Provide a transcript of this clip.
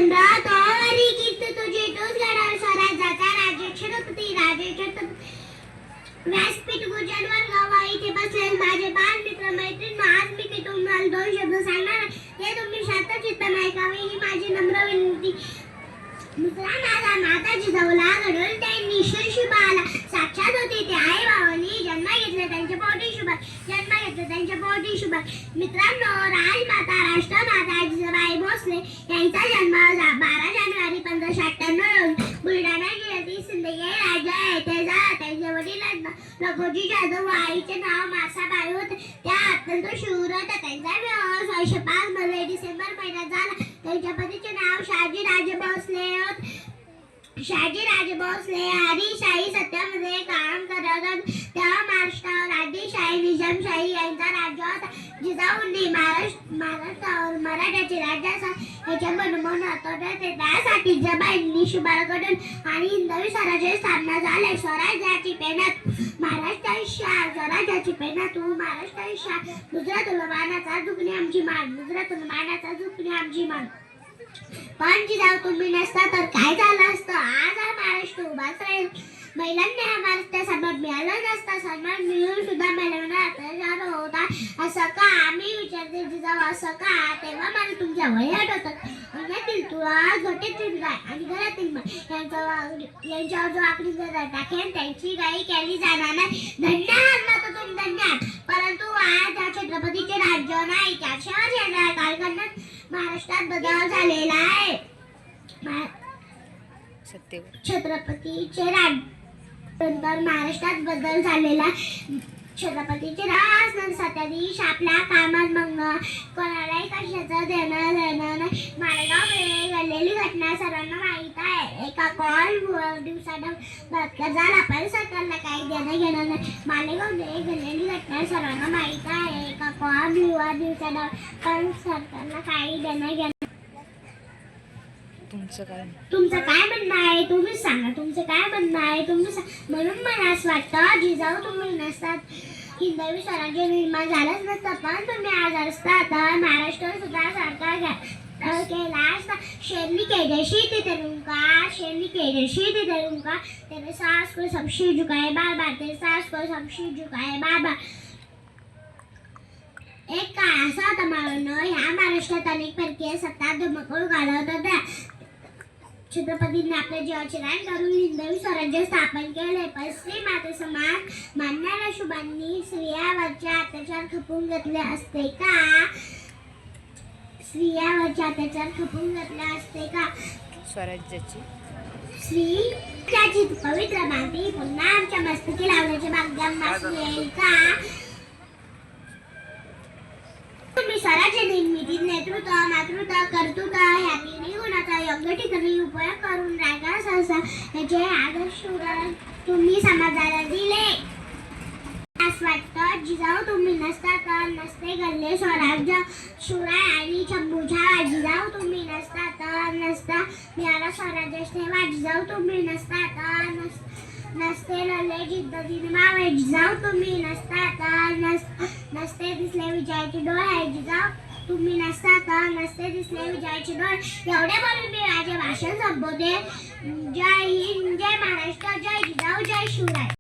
तोवरी कीर्ती तुझी तूच घडव स्वराज्याचा राज्य छत्रपती राजे छत्रपती व्यासपीठ गुजर वर्गावा इथे बसलेल माझे बाल मित्र मैत्रीण आज मी की तुम्हाला दोन शब्द सांगणार हे तुम्ही शांतचित्ताने ऐकावे ही माझी नम्र विनंती. मित्रांनो माता जिजाऊला घडवून त्यांनी शिबाला साक्षात होते ते आई बाबांनी जन्म घेतला त्यांच्या पोटी शुभ मित्रांनो राजमाता राष्ट्रमाता जिजाबाई भोसले यांचा जन्म 12 जानेवारी 1598 बुलढाणा जिल्ह्यातील सिंदगी राज्य येथे झाला. त्यांचे वडील लखोजी जाधव व आईचे नाव मासाबाई होते. त्या अत्यंत शूर होत्या. त्यांचा विवाह 1905 मध्ये डिसेंबर महिन्यात झाला. त्यांच्या पतीचे नाव शहाजीराजे भोसले होते. शहाजीराजे भोसले आदिलशाही सत्तेमध्ये काम करत होते. तेव्हा महाराष्ट्रावर आदिलशाही निजामशाही यांचा राज्य होता. जिजाऊंनी महाराष्ट्रावर मराठ्याचे राज्य याच्या बनवण्यात होते. त्यासाठी जिजाबाईंनी शुभारकडून आणि हिंदवी स्वराज्याची स्थापना झाली. स्वराज्याची पेनात महाराष्ट्राची शान स्वराज्याची पेनात महाराष्ट्राची शान गुजरातून मानाचा झुकणे आमची मान गुजरातून मानाचा झुकणे आमची मान. पण जिजाऊ तुम्ही नसता तर काय झालं असतं. आज हा महाराष्ट्र उभाच राहील. महिलांना हा महाराष्ट्र सन्मान मिळाला नसता. सन्मान मिळून सुद्धा महिलांना होता असं का आम्ही विचारते जिजाऊ असं का. तेव्हा मला तुमच्या वयात होतात अंगातील तुळा घटेतील गाय आणि घरातील यांच्यावर जो आकडी टाकेल त्यांची गाई केली जाणार नाही. धन्य आहात तर तुम्ही धन्य आहात. परंतु आज या छत्रपतीचे राज्य नाही. त्याच्यावर येणाऱ्या कालखंडात महाराष्ट्रात बदल झालेला आहे. छत्रपतीचे राज्य महाराष्ट्रात बदल झालेला. छत्रपतीचे राज सत्याधीश आपल्या कामात मंग कोणालाही कशाचं देणं नाही. मालेगाव घडलेली घटना सर्वांना माहीत आहे. एका कॉल दिवसानं बलात्कार झाला पण सरकारला काही देणं घेणं नाही. मालेगाव घडलेली घटना सर्वांना माहीत आहे. एका कॉल दिवसानं पण सरकारला काही देणं घेणं. तुमचं काय म्हणणं आहे तुम्ही सांगा. तुमचं काय म्हणणं आहे तुम्ही म्हणून मला असं वाटतं जिजाऊ तुम्ही नसतात हिंदवी स्वराज्य निर्माण झालंच नसतं. पण तुम्ही आज असता तर महाराष्ट्र सुद्धा सरकार केला असता. शेरनी केजशी तिथे रुंका शेरनी केजशी तिथे रुंका तेरे सास को सबशी झुकाए बार बार तेरे सास को सबशी झुकाए बार बार. एक काळ असा होता मावळणं ह्या महाराष्ट्रात अनेक परकीय सत्ता धुमकूळ घालत होत्या. छत्रपतींनी आपल्या जीवाचे रान करून हिंदवी स्वराज्य स्थापन केले. पण स्त्री माते समान मानणाऱ्या शुभांनी स्त्रियावरचे अत्याचार खपवून घेतले असते का. स्त्रियावरचे अत्याचार खपवून घेतले असते का. स्वराज्याची स्त्रीची पवित्र माती पुन्हा आमच्या मस्तकी लावण्याचे भाग्य येईल का. तुम्ही स्वराज्य निर्मितीत नेतृत्व मातृत्व कर्तृत्व या तिन्ही गुणाचा योग्य ठिकाणी उपयोग करून राजा संस्था याचे आदर्श तुम्ही समाजाला दिले. असं वाटतं जिजाऊ तुम्ही नसता तर नसते घडले स्वराज्य शिवराय आणि शंभूच्या. जिजाऊ तुम्ही नसता तर नसता मिळाला स्वराज्य ठेवा. जिजाऊ तुम्ही नसता तर नसते लढले जिद्दीने मावळे. जिजाऊ तुम्ही नसता तर नसते दिसले विजयाचे डोळे. जिजाऊ तुम्ही नसता तर नसते दिसले विजयाचे डोळे. एवढे बोलून मी माझे भाषण संपवते. जय हिंद जय महाराष्ट्र जय जिजाऊ जय शिवराय.